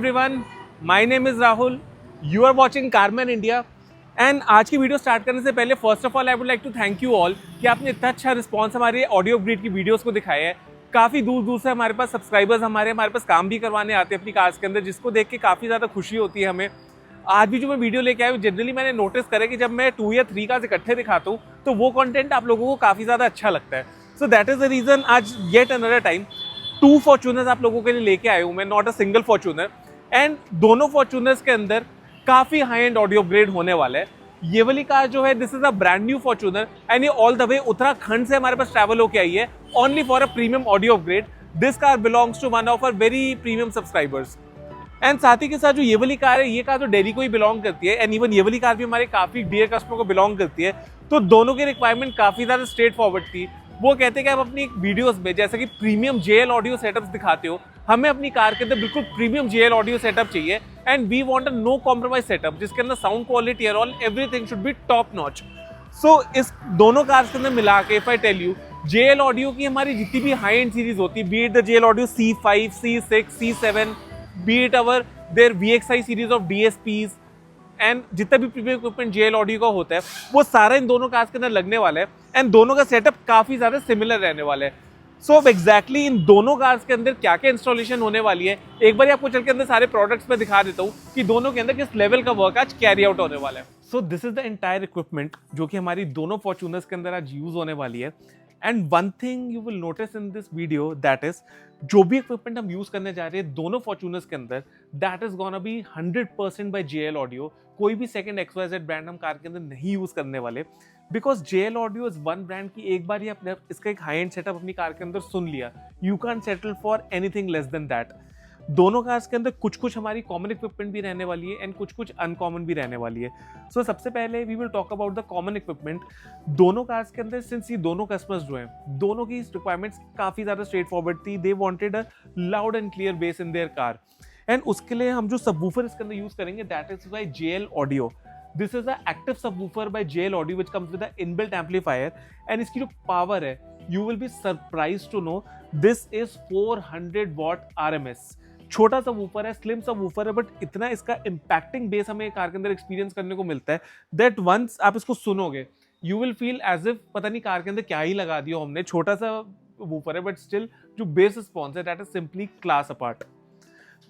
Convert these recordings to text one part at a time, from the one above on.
everyone, my name is Rahul. You are watching Carman India. And आज की video start करने से पहले first of all I would like to thank you all कि आपने इतना अच्छा रिस्पांस हमारे ऑडियो अपग्रेड की वीडियोस को दिखाया है। काफ़ी दूर दूर से हमारे पास सब्सक्राइबर्स हमारे पास काम भी करवाने आते हैं अपनी कार्स के अंदर, जिसको देख के काफ़ी ज़्यादा खुशी होती है हमें। आज भी जो मैं वीडियो लेके आया हूँ, जनरली मैंने नोटिस करा कि जब मैं 2 या 3 कार्स इकट्ठे दिखाता हूँ तो वो कंटेंट आप लोगों को काफ़ी ज़्यादा अच्छा लगता है। So that is the reason आज येट अनदर टाइम 2 फॉर्च्यूनर्स आप लोगों के लिए लेके आए हूँ मैं, not a single Fortuner. And दोनों फॉर्च्यूनर्स के अंदर काफ़ी हाई एंड ऑडियो अपग्रेड होने वाला है। ये वाली कार जो है, this is a brand new Fortuner and ये ऑल द वे उत्तराखंड से हमारे पास ट्रैवल होके आई है only for a premium audio upgrade. This car belongs to one of our very premium subscribers. And साथ ही के साथ जो ये वाली कार है, ये कार तो डेली को ही बिलोंग करती है एंड इवन ये वाली कार भी हमारे काफी डियर कस्टमर को बिलोंग करती है। तो दोनों की रिक्वायरमेंट काफी ज्यादा स्ट्रेट फॉरवर्ड थी। वो कहते हैं कि आप अपनी वीडियोस में जैसे कि प्रीमियम जेएल ऑडियो सेटअप्स दिखाते हो, हमें अपनी कार के अंदर बिल्कुल प्रीमियम जेएल ऑडियो सेटअप चाहिए and we want a no compromise setup जिसके अंदर sound quality and all everything should be top notch. So इस दोनों कार्स के अंदर मिला के if I tell you, JL audio की हमारी जितनी भी हाई एंड सीरीज होती है, be it the JL audio C5, C6, C7, be it our their VXI series of DSPs and जितना भी प्रीमियम इक्विपमेंट जेएल ऑडियो का होता है, वो सारा इन दोनों कार्स के अंदर लगने वाला है एंड दोनों का सेटअप काफी ज्यादा सिमिलर रहने वाला है। सो अब एग्जैक्टली इन दोनों कार्स के अंदर क्या क्या इंस्टॉलेशन होने वाली है, एक बार आपको चल के अंदर सारे प्रोडक्ट्स में दिखा देता हूँ कि दोनों के अंदर किस लेवल का वर्क आज कैरी आउट होने वाला है। So this is the entire equipment जो कि हमारी दोनों फॉर्च्यूनर्स के अंदर आज यूज होने वाली है। And one thing you will notice in this video, that is जो भी इक्विपमेंट हम यूज करने जा रहे हैं दोनों फॉर्च्यूनर्स के अंदर, that is gonna be 100% by JL audio. कोई भी सेकंड XYZ ब्रांड हम कार के अंदर नहीं यूज करने वाले, because JL audio is one brand की एक बार ही आपने इसका एक हाई एंड सेटअप अपनी कार के अंदर सुन लिया, you can settle for anything less than that. दोनों कार्स के अंदर कुछ कुछ हमारी कॉमन इक्विपमेंट भी रहने वाली है एंड कुछ कुछ अनकॉमन भी रहने वाली है। सो सबसे पहले we will talk about the common equipment. दोनों कार्स के अंदर सिंस ये दोनों कस्टमर्स जो हैं, दोनों की रिक्वायरमेंट्स काफ़ी ज़्यादा स्ट्रेट फॉरवर्ड थी। They wanted a loud and clear bass in their car and उसके लिए हम जो सबवूफर इसके अंदर यूज करेंगे, that is by JL audio. This is a active subwoofer by JL audio which comes with a inbuilt amplifier and इसकी जो power है, you will be surprised to know this is 400 watt RMS। छोटा सा woofer है, slim सा woofer है, but इतना इसका इम्पैक्टिंग बेस हमें कार के अंदर एक्सपीरियंस करने को मिलता है दैट वंस आप इसको सुनोगे you will feel as if पता नहीं कार के अंदर क्या ही लगा दिया हमने। छोटा सा वूफर है बट स्टिल जो बेस रिस्पॉन्स है, that is simply class apart.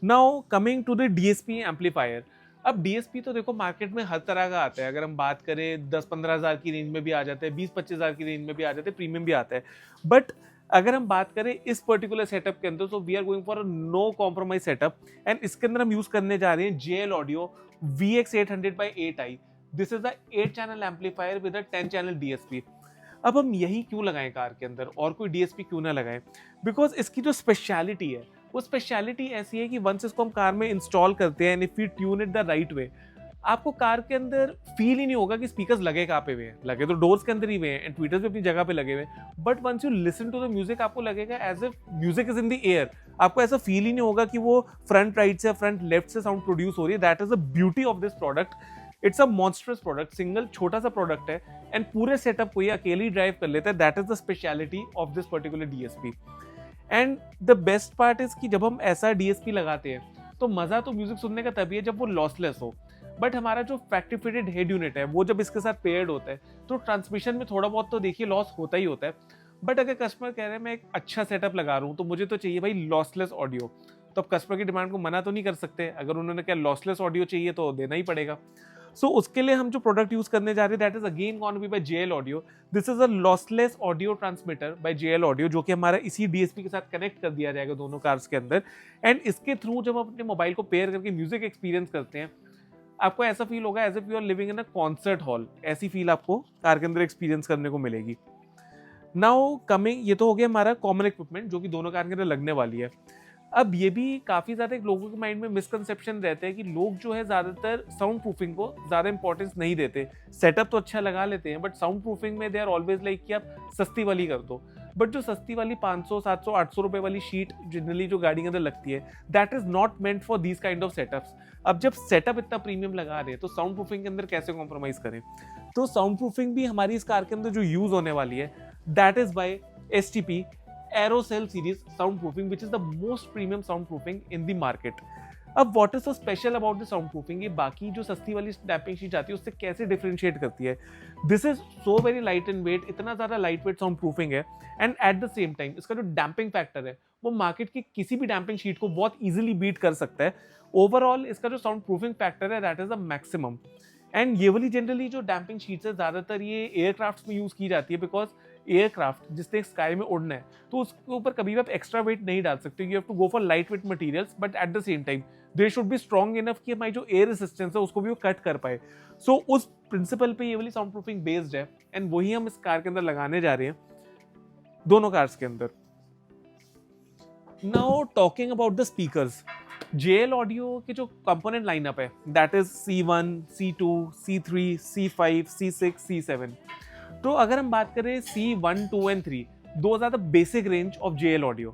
Now coming to the DSP amplifier. अब DSP तो देखो मार्केट में हर तरह का आता है। अगर हम बात करें 10-15 हज़ार की रेंज में भी आ जाते हैं, 20-25 हज़ार की रेंज में भी आ जाते हैं, प्रीमियम भी आता है। बट अगर हम बात करें इस पर्टिकुलर सेटअप के अंदर, तो we are going for a no compromise setup and इसके अंदर हम यूज करने जा रहे हैं JL audio VX800/8i। This is the 8 channel amplifier with a 10 channel DSP। अब हम यही क्यों लगाएं कार के अंदर और कोई DSP क्यों ना लगाएं? बिकॉज इसकी जो स्पेशलिटी है, वो स्पेशलिटी ऐसी है कि वंस इसको हम कार में इंस्टॉल करते हैं and if you tune it the right वे, आपको कार के अंदर फील ही नहीं होगा कि स्पीकर्स लगे कहाँ पे हुए हैं। लगे तो डोर्स के अंदर ही हुए हैं एंड ट्विटर्स भी अपनी जगह पे लगे हुए हैं, but once you listen to the music आपको लगेगा as if music is in the air. आपको ऐसा फील ही नहीं होगा कि वो फ्रंट राइट से फ्रंट लेफ्ट से साउंड प्रोड्यूस हो रही है। That is the beauty of this product. It's a monstrous product, single छोटा सा प्रोडक्ट है एंड पूरे सेटअप को ये अकेले ही ड्राइव कर लेता है। That is the speciality of this particular DSP। And the best part is कि जब हम ऐसा DSP लगाते हैं तो मजा तो म्यूजिक सुनने का तभी है जब वो लॉसलेस हो। बट हमारा जो फैक्ट्री फिटेड हेड यूनिट है, वो जब इसके साथ पेयर्ड होता है तो ट्रांसमिशन में थोड़ा बहुत तो देखिए लॉस होता ही होता है। बट अगर कस्टमर कह रहे हैं मैं एक अच्छा सेटअप लगा रहा हूँ तो मुझे तो चाहिए भाई लॉसलेस ऑडियो, तो अब कस्टमर की डिमांड को मना तो नहीं कर सकते। अगर उन्होंने क्या लॉसलेस ऑडियो चाहिए तो देना ही पड़ेगा। सो उसके लिए हम जो प्रोडक्ट यूज करने जा रहे हैं, that is again gonna be by JL audio. This is a lossless audio transmitter by JL audio, जो कि हमारा इसी DSP के साथ कनेक्ट कर दिया जाएगा दोनों कार्स के अंदर। एंड इसके थ्रू जब हम अपने मोबाइल को पेयर करके म्यूजिक एक्सपीरियंस करते हैं, आपको ऐसा फील होगा as if you are living in a concert hall. ऐसी फील आपको कार के अंदर एक्सपीरियंस करने को मिलेगी। नाउ कमिंग, ये तो हो गया हमारा कॉमन इक्विपमेंट जो कि दोनों कार के अंदर लगने वाली है। अब ये भी काफ़ी ज़्यादा लोगों के माइंड में मिसकंसेप्शन रहते हैं कि लोग जो है ज़्यादातर साउंड प्रूफिंग को ज़्यादा इंपॉर्टेंस नहीं देते। सेटअप तो अच्छा लगा लेते हैं बट साउंड प्रूफिंग में दे आर ऑलवेज लाइक कि आप सस्ती वाली कर दो। बट जो सस्ती वाली 500, 700, 800 रुपए वाली शीट जनरली जो गाड़ी के अंदर लगती है, that is not meant for these kind of setups. अब जब सेटअप इतना प्रीमियम लगा रहे हैं तो साउंड प्रूफिंग के अंदर कैसे कॉम्प्रोमाइज करें? तो साउंड प्रूफिंग भी हमारी इस कार के अंदर जो यूज होने वाली है, that is bye STP Aerocell series soundproofing, which is the most premium soundproofing in the market. अब what is so special about the sound proofing, ये बाकी जो सस्ती वाली डैम्पिंग शीट आती है उससे कैसे डिफरेंशिएट करती है? This is so very light in weight, इतना ज़्यादा लाइट वेट साउंड प्रूफिंग है, and at the same time इसका जो डैम्पिंग फैक्टर है वो मार्केट की किसी भी डैम्पिंग शीट को बहुत ईजिली बीट कर सकता है। ओवरऑल इसका जो साउंड प्रूफिंग फैक्टर है that is the maximum. And ये वाली जनरली जो डैम्पिंग शीट्स है ज़्यादातर ये एयरक्राफ्ट में यूज़ की जाती है, बिकॉज एयरक्राफ्ट जिसने स्काई में उड़ना है तो उसके ऊपर कभी भी आप एक्स्ट्रा वेट नहीं डाल सकते। You have to go for light weight materials, but at the same time they should be strong enough कि हमारी जो एयर रेसिस्टेंस है उसको भी वो कट कर पाए। सो उस प्रिंसिपल पे ये वाली साउंड प्रूफिंग बेस्ड है, एंड वही हम इस कार के अंदर लगाने जा रहे हैं, दोनों कार्स के अंदर। Now talking about the speakers, JL audio के जो कंपोनेंट लाइनअप है that is C1, C2, C3, C5, C6, C7। तो अगर हम बात करें C1, 2 and 3, those are the basic range of JL audio.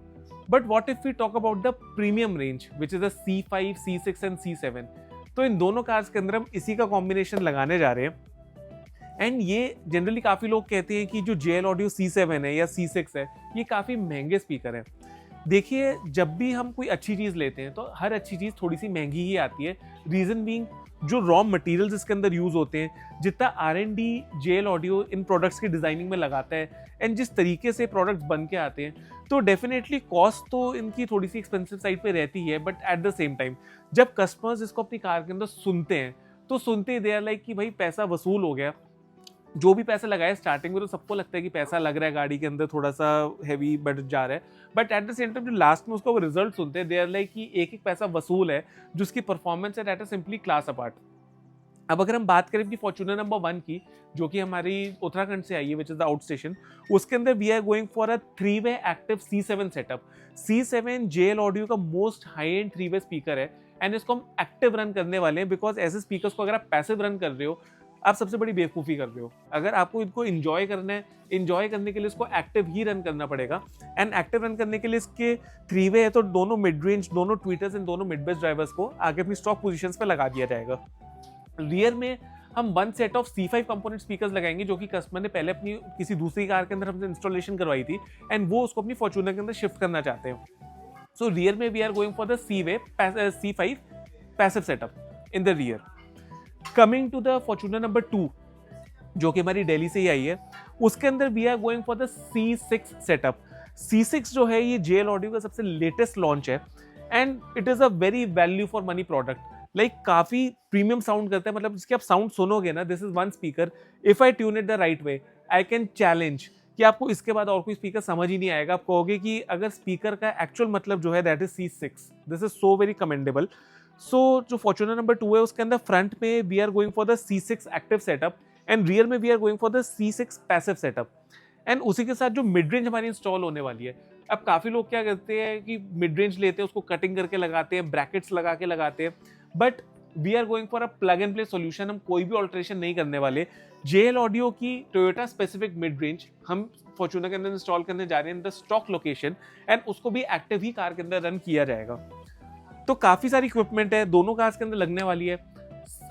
But what if we talk about the premium range, which is the C5, C6 and C7? तो इन दोनों cars के अंदर हम इसी का कॉम्बिनेशन लगाने जा रहे हैं। एंड ये जनरली काफ़ी लोग कहते हैं कि जो JL ऑडियो C7 है या C6 है ये काफ़ी महंगे स्पीकर हैं। देखिए, जब भी हम कोई अच्छी चीज़ लेते हैं तो हर अच्छी चीज़ थोड़ी सी महंगी ही आती है। रीज़न बीइंग जो रॉ मटेरियल्स इसके अंदर यूज़ होते हैं, जितना R&D JL audio in products की डिज़ाइनिंग में लगाता है, एंड जिस तरीके से प्रोडक्ट्स बन के आते हैं, तो डेफिनेटली कॉस्ट तो इनकी थोड़ी सी एक्सपेंसिव साइड पे रहती है। But at the same time जब कस्टमर्स इसको अपनी कार के अंदर सुनते हैं तो सुनते दे आर लाइक कि भाई पैसा वसूल हो गया। जो भी पैसा लगाए स्टार्टिंग में तो सबको लगता है कि पैसा लग रहा है गाड़ी के अंदर, थोड़ा सा हैवी बजट जा रहा है, but at the same time जो लास्ट में उसका वो रिजल्ट सुनते हैं दे आर लाइक कि एक एक पैसा वसूल है, जो उसकी परफॉर्मेंस है that is simply class apart. अब अगर हम बात करें अपनी फॉर्च्यूनर नंबर 1 की, जो कि हमारी उत्तराखंड से आई है, which is the out station, उसके अंदर we are going for a 3-वे एक्टिव C7 सेटअप। C7 JL ऑडियो का मोस्ट हाई एंड 3-वे स्पीकर है, एंड इसको हम एक्टिव रन करने वाले हैं, बिकॉज ऐसे स्पीकर्स को अगर आप पैसिव रन कर रहे हो आप सबसे बड़ी बेवकूफ़ी कर रहे हो। अगर आपको इनको इंजॉय करना है, इंजॉय करने के लिए इसको एक्टिव ही रन करना पड़ेगा। एंड एक्टिव रन करने के लिए इसके 3-वे है, तो दोनों मिड रेंज, दोनों ट्वीटर्स एंड दोनों मिड बेस ड्राइवर्स को आगे अपनी स्टॉक पोजीशंस पे लगा दिया जाएगा। रियर में हम 1 set of C5 component speakers लगाएंगे, जो कि कस्टमर ने पहले अपनी किसी दूसरी कार के अंदर हमसे इंस्टॉलेशन करवाई थी, एंड वो उसको अपनी फॉर्च्यूनर के अंदर शिफ्ट करना चाहते हैं। सो रियर में we are going for the C5 passive setup in the rear. Coming to the Fortuner number 2, जो कि हमारी दिल्ली से ही आई है, उसके अंदर we are going for the C6 setup. C6 जो है ये JL ऑडियो का सबसे लेटेस्ट लॉन्च है, and it is a very value for money product. Like काफ़ी प्रीमियम साउंड करता है, मतलब जिसके आप साउंड सुनोगे ना, this is 1 speaker, if I tune it the right way, I can challenge कि आपको इसके बाद और कोई स्पीकर समझ ही नहीं आएगा। आप कहोगे कि अगर स्पीकर का एक्चुअल मतलब जो है that is C6। This is so very commendable. So जो फॉर्च्यूनर नंबर 2 है उसके अंदर फ्रंट में we are going for the C6 active setup, and rear में we are going for the C6 passive setup. And उसी के साथ जो मिड रेंज हमारी इंस्टॉल होने वाली है, अब काफ़ी लोग क्या करते हैं कि मिड रेंज लेते हैं, उसको कटिंग करके लगाते हैं, ब्रैकेट्स लगा के लगाते हैं, but we are going for a plug and play solution. हम कोई भी ऑल्ट्रेशन नहीं करने वाले। JL ऑडियो की टोयोटा स्पेसिफिक मिड रेंज हम फॉर्च्यूनर के अंदर इंस्टॉल करने जा रहे हैं in the stock location, and उसको भी एक्टिव ही कार के अंदर रन किया जाएगा। तो काफ़ी सारी इक्विपमेंट है, दोनों कार्स के अंदर लगने वाली है।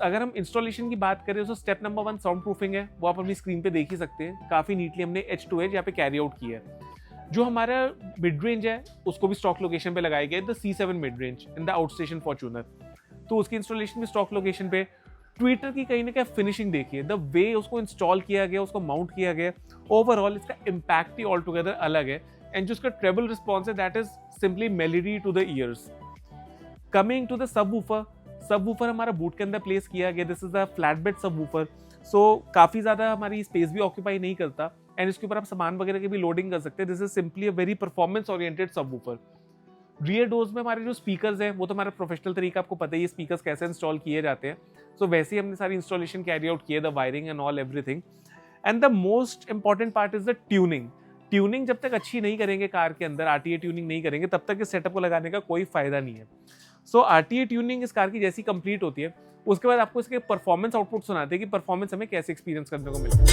अगर हम इंस्टॉलेशन की बात करें तो स्टेप नंबर 1 साउंड प्रूफिंग है, वो आप अपनी स्क्रीन पे देख ही सकते हैं। काफ़ी नीटली हमने H2H यहाँ पे कैरी आउट किया है। जो हमारा मिड रेंज है उसको भी स्टॉक लोकेशन पे लगाया गया है, the C7 mid range in the out station Fortuner. तो उसकी इंस्टॉलेशन भी स्टॉक लोकेशन पे। ट्विटर की कहीं ना कहीं फिनिशिंग देखिए, द वे उसको इंस्टॉल किया गया, उसको माउंट किया गया, ओवरऑल इसका इम्पैक्ट ही ऑल टुगेदर अलग है। एंड जो उसका ट्रेबल रिस्पॉन्स है that is simply melody to the ears. Coming to the subwoofer हमारा बूट के अंदर प्लेस किया गया। This is a flat bed subwoofer, so काफ़ी ज़्यादा हमारी स्पेस भी ऑक्यूपाई नहीं करता, एंड इसके ऊपर आप सामान वगैरह की भी लोडिंग कर सकते हैं। This is simply a very performance oriented subwoofer. Rear doors में हमारे जो स्पीकर्स हैं वो तो हमारा प्रोफेशनल तरीका आपको पता ही है स्पीकर्स कैसे इंस्टॉल किए जाते हैं। सो वैसे ही हमने सारी इंस्टॉलेशन कैरी आउट किए, the wiring and all everything. And the most important part is the tuning जब तक अच्छी नहीं करेंगे कार के अंदर, RTA ट्यूनिंग नहीं करेंगे, तब तक इस सेटअप को लगाने का कोई फायदा नहीं है। सो RTA ट्यूनिंग इस कार की जैसी कंप्लीट होती है, उसके बाद आपको इसके परफॉर्मेंस आउटपुट सुनाते हैं कि परफॉर्मेंस हमें कैसे एक्सपीरियंस करने को मिलता है।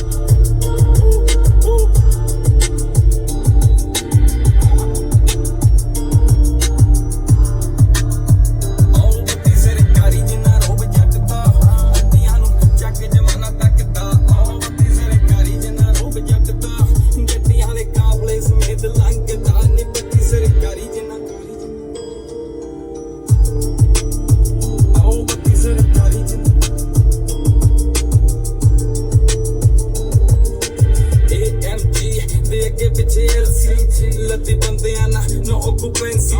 तू फैंसी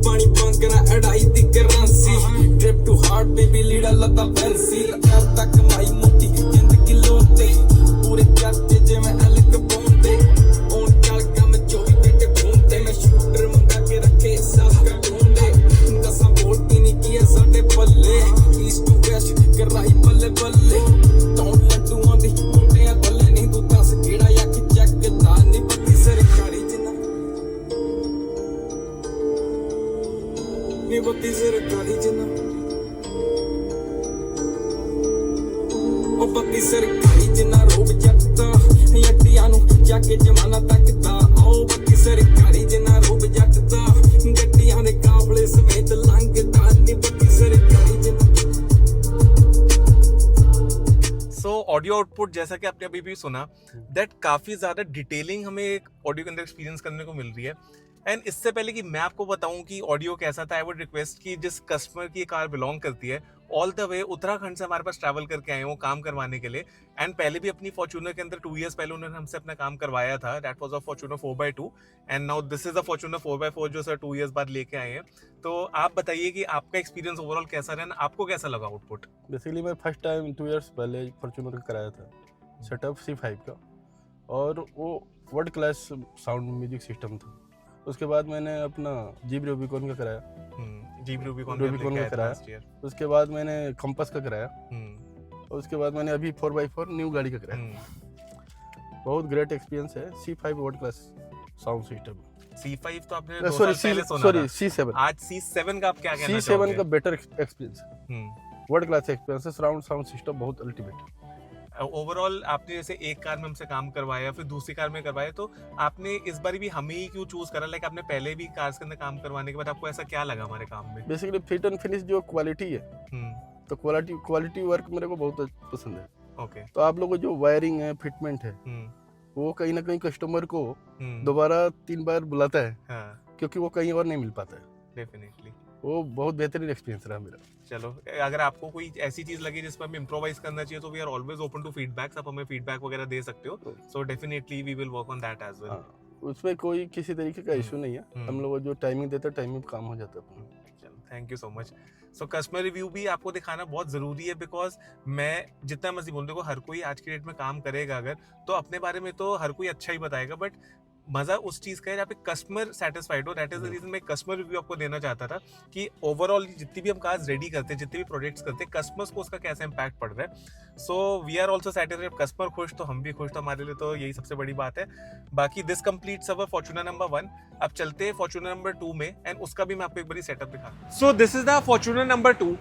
पानी पंगना अड़ाई दी currency trip to heart baby लीड़ा लता फैंसी अब तक माई मोटी जिंदगी लोते पूरे चाचे जे मैं अलग बोंदे ओन काल का मैं 24 घंटे घूमते मैं शूटर मंगा के रखे सब का ढूंढे दसा बोलती नहीं किया साडे पल्ले ईस्ट टू वेस्ट कराई बल्ले बल्ले तौन लड्डूआं दी मुंडियां बल्ले नहीं तू दस केड़ा या कि चेक दा नहीं पत्ती सरकारी जिन्ना नहीं पत्ती सरकारी जिन्ना ओ पत्ती सरकारी जिन्ना रोब जटदा यट्टियां नु जाके जमाना तकदा ओ पत्ती सरकारी जिन्ना रोब जटदा गड्डियां दे काफले समेत लंघदा नहीं पत्ती सरकारी जिन्ना। सो ऑडियो आउटपुट जैसा कि आपने अभी भी सुना दैट काफ़ी ज़्यादा डिटेलिंग हमें एक ऑडियो के अंदर एक्सपीरियंस करने को मिल रही है। एंड इससे पहले कि मैं आपको बताऊं कि ऑडियो कैसा था, आई वुड रिक्वेस्ट कि जिस कस्टमर की कार बिलोंग करती है ऑल द वे उत्तराखंड से हमारे पास ट्रैवल करके आए वो काम करवाने के लिए। एंड पहले भी अपनी फॉर्च्यूनर के अंदर 2 इयर्स पहले उन्होंने हमसे अपना काम करवाया था, that was a Fortuner 4x2 and now this is a Fortuner 4x4 जो सर 2 इयर्स बाद लेके आए हैं। तो आप बताइए कि आपका एक्सपीरियंस ओवरऑल कैसा रहा, आपको कैसा लगा आउटपुट? बेसिकली मैं फर्स्ट टाइम 2 इयर्स पहले फॉर्च्यूनर का कराया था सेटअप C5 का, और वो world class sound music system था। उसके बाद मैंने अपना जीप रूबिकॉन का कराया, जीप रूबिकॉन का कराया। उसके बाद मैंने कंपास का कराया, और उसके बाद मैंने अभी 4x4 न्यू गाड़ी का कराया। बहुत ग्रेट एक्सपीरियंस है। C5 world class sound system. C5 तो आपने 2 साल पहले सुना था। C7 आज C7 का आप क्या कहना चाहोगे? C7 का better experience, world class experience है। सराउंड साउंड सिस्टम बहुत अल्टीमेट। ओवरऑल आपने जैसे एक कार में हमसे काम करवाया फिर दूसरी कार में करवाया, तो आपने इस बार भी हमें ही क्यों चूज करा? लाइक आपने पहले भी कार्स के अंदर काम करवाने के बाद आपको ऐसा क्या लगा हमारे काम में? बेसिकली फिट एंड फिनिश जो क्वालिटी है, तो क्वालिटी वर्क मेरे को बहुत पसंद है। ओके। तो आप लोगों को जो वायरिंग है, फिटमेंट है, वो कहीं ना कहीं कस्टमर को दोबारा 3 बार बुलाता है, क्योंकि वो कहीं और नहीं मिल पाता है। डेफिनेटली वो बहुत बेहतरीन एक्सपीरियंस रहा मेरा। चलो, अगर आपको कोई ऐसी चीज लगी जिस पर हमें इम्प्रोवाइज करना चाहिए तो we are always open to feedbacks. आप हमें फीडबैक वगैरह दे सकते हो, so definitely we will work on that as well. उसमें कोई किसी तरीके का इशू नहीं है। हम लोग जो टाइमिंग देते हैं टाइमिंग काम हो जाता है। चलो, thank you so much. So customer review भी आपको दिखाना बहुत जरूरी है, बिकॉज मैं जितना मर्जी बोल देखो हर कोई आज की डेट में काम करेगा अगर, तो अपने बारे में तो हर कोई अच्छा ही बताएगा, बट मजा उस चीज का है जहाँ पे कस्टमर सेटिस्फाइड हो। दैट इज द रीजन मैं कस्टमर रिव्यू आपको देना चाहता था कि ओवरऑल जितनी भी हम कार्स रेडी करते हैं, जितने भी प्रोडक्ट्स करते हैं, कस्टमर्स को उसका कैसा इंपैक्ट पड़ रहा है। So we are also satisfied. Customer खुश तो हम भी खुश, तो हमारे लिए तो यही सबसे बड़ी बात है। बाकी this completes our Fortuner number 1। अब चलते हैं फॉर्च्यूनर नंबर 2 में, एंड उसका भी मैं आपको एक बारी सेटअप दिखा। So this is the Fortuner number 2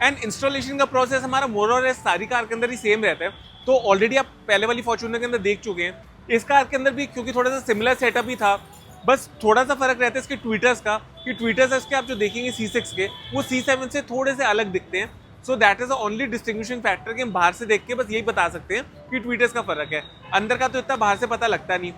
and installation का प्रोसेस हमारा मोर और लेस सारी कार के अंदर ही सेम रहता है। तो ऑलरेडी आप पहले वाली फॉर्च्यूनर के अंदर देख चुके हैं। इस कार के अंदर भी क्योंकि थोड़ा सा सिमिलर सेटअप ही था, बस थोड़ा सा फर्क रहता है इसके ट्विटर्स का, कि ट्विटर्स इसके आप जो देखेंगे C6 के, वो C7 से थोड़े से अलग दिखते हैं। So that is the only distinguishing factor कि हम बाहर से देख के बस यही बता सकते हैं कि ट्विटर्स का फर्क है। अंदर का तो इतना बाहर से पता लगता नहीं।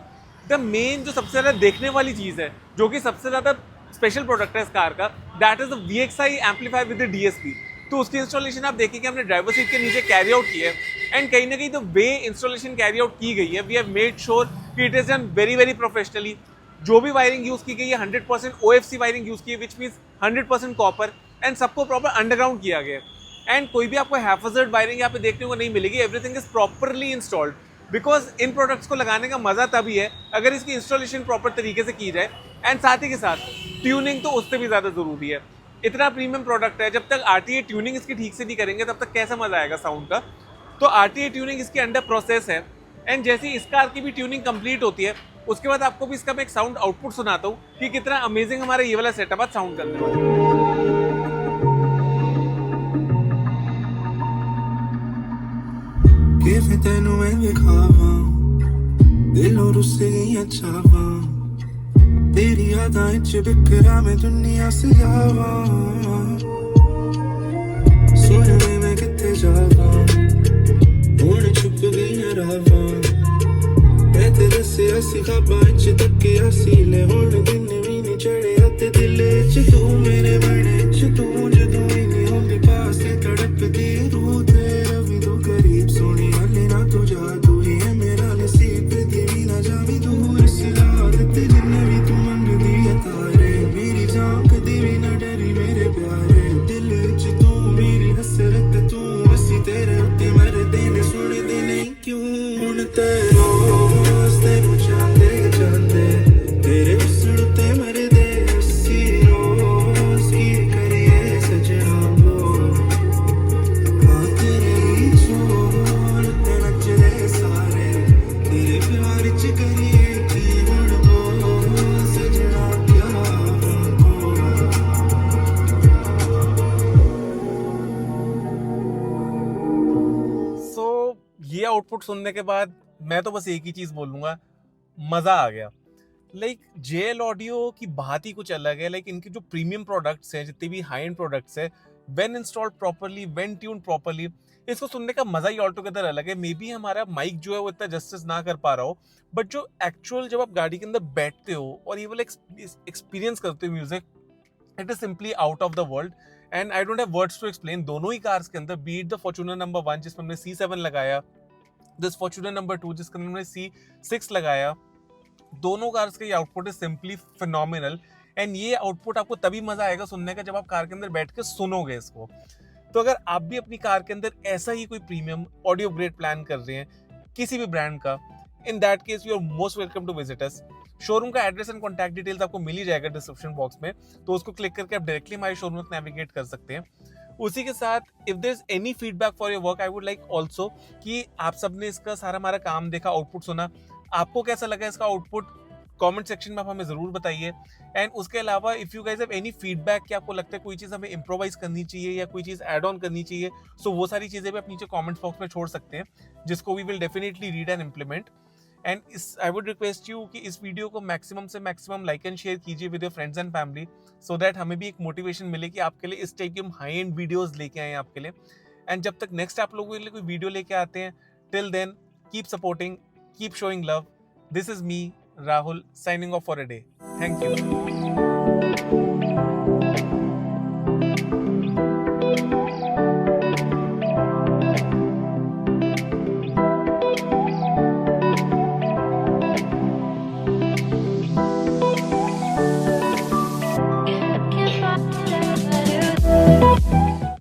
द मेन जो सबसे ज़्यादा देखने वाली चीज़ है, जो कि सबसे ज़्यादा स्पेशल प्रोडक्ट है इस कार का, that is the VXI amplifier with the DSP। तो उसकी इंस्टॉलेशन आप देखिए कि हमने ड्राइवर सीट के नीचे कैरी आउट की है, एंड कहीं ना कहीं the way installation carry out की गई है, वी हैव मेड श्योर कि it is done very very professionally. जो भी वायरिंग यूज की गई है 100% OFC वायरिंग यूज की है, विच मीन्स 100% कॉपर, एंड सबको प्रॉपर अंडरग्राउंड किया गया है। एंड कोई भी आपको हैफर्ड वायरिंग यहाँ पे देखने को नहीं मिलेगी। Everything is properly installed, because in products को लगाने का मजा तभी है अगर इसकी इंस्टॉलेशन प्रॉपर तरीके से की जाए, एंड साथ ही के साथ ट्यूनिंग तो उससे भी ज़्यादा ज़रूरी है। इतना प्रीमियम प्रोडक्ट है, जब तक RTA ट्यूनिंग इसकी ठीक से नहीं करेंगे तब तक कैसा मजा आएगा साउंड का। तो RTA ट्यूनिंग इसके अंडर प्रोसेस है, एंड जैसे इस कार की भी ट्यूनिंग कंप्लीट होती है उसके बाद आपको भी इसका मैं एक साउंड आउटपुट सुनाता हूँ कि कितना अमेजिंग हमारा ये वाला सेटअप आज साउंड करने वाला है। तेरी यादां च बिखरा मैं दुनिया से जावा, सुन मैं किथे जावा, हुण छुप गई है रावा, मैं तेरे से असी ख्वाबां च तके असीले, हुण दिन भी नहीं चढ़िया ते दिल च तू मेरे बने च तू, जदों ही नहीं होंदी पास तड़पदी रूह तेरा भी तू करीब, सोनी हले ना तू जा, तू ही है मेरा नसीब, तेरी ना जावी दूर, सिला दे जिन्ने भी तू मंगदी है तारे भी उड़ते रोज तेनू चाहते चाहते तेरे उड़ते मर दे उसी रोज की करिए सजना वो हाँ तेरे ही छोड़ ते नचदे सारे तेरे प्यार च करिए की उड़बो सजना क्या सो ये आउटपुट सुनने के बाद मैं तो बस एक ही चीज बोलूंगा, मजा आ गया। लाइक जेएल ऑडियो की बात ही कुछ अलग है। लाइक इनके जो प्रीमियम प्रोडक्ट्स हैं, जितने भी हाई एंड प्रोडक्ट्स हैं, when installed properly, when tuned properly, इसको सुनने का मजा ही ऑल टुगेदर अलग है। मे बी हमारा माइक जो है वो इतना जस्टिस ना कर पा रहा हो, बट जो एक्चुअल जब आप गाड़ी के अंदर बैठते हो और ये वाला एक्सपीरियंस करते हो music, it is simply out of the world and I don't have words to explain. दोनों ही कार्स के अंदर, बीट द फॉर्च्यूनर नंबर 1 जिसमें हमने C7 लगाया, दिस फॉर्च्यूनर नंबर 2 जिसके अंदर हमने C6 लगाया, दोनों कार्स का ये output is simply phenomenal. And ये आउटपुट आपको तभी मजा आएगा सुनने का जब आप कार के अंदर बैठ के सुनोगे इसको। तो अगर आप भी अपनी कार के अंदर ऐसा ही कोई प्रीमियम ऑडियो ग्रेड प्लान कर रहे हैं किसी भी ब्रांड का, in that case you are most welcome to visit us. Showroom का एड्रेस एंड कॉन्टैक्ट डिटेल्स आपको मिल ही जाएगा डिस्क्रिप्शन बॉक्स में, तो उसको क्लिक करके आप डायरेक्टली हमारे शोरूम में नेविगेट कर सकते हैं। उसी के साथ if there is any feedback for your work, I would like also कि आप सबने इसका सारा हमारा काम देखा, आउटपुट सुना, आपको कैसा लगा इसका आउटपुट, कमेंट सेक्शन में आप हमें जरूर बताइए। एंड उसके अलावा if you guys have any feedback कि आपको लगता है कोई चीज़ हमें इम्प्रोवाइज करनी चाहिए या कोई चीज़ ऐड ऑन करनी चाहिए, सो वो सारी चीज़ें भी आप नीचे कमेंट बॉक्स में छोड़ सकते हैं, जिसको we will definitely read and implement. And I would request you कि इस वीडियो को मैक्सिमम से मैक्सिमम लाइक एंड शेयर कीजिए with your friends and family, so that हमें भी एक मोटिवेशन मिले कि आपके लिए इस टाइप की हम हाई एंड वीडियोस लेके आए आपके लिए। एंड जब तक नेक्स्ट आप लोगों के लिए कोई वीडियो लेके आते हैं, till then keep supporting, keep showing love. This is me Rahul signing off for a day. Thank you.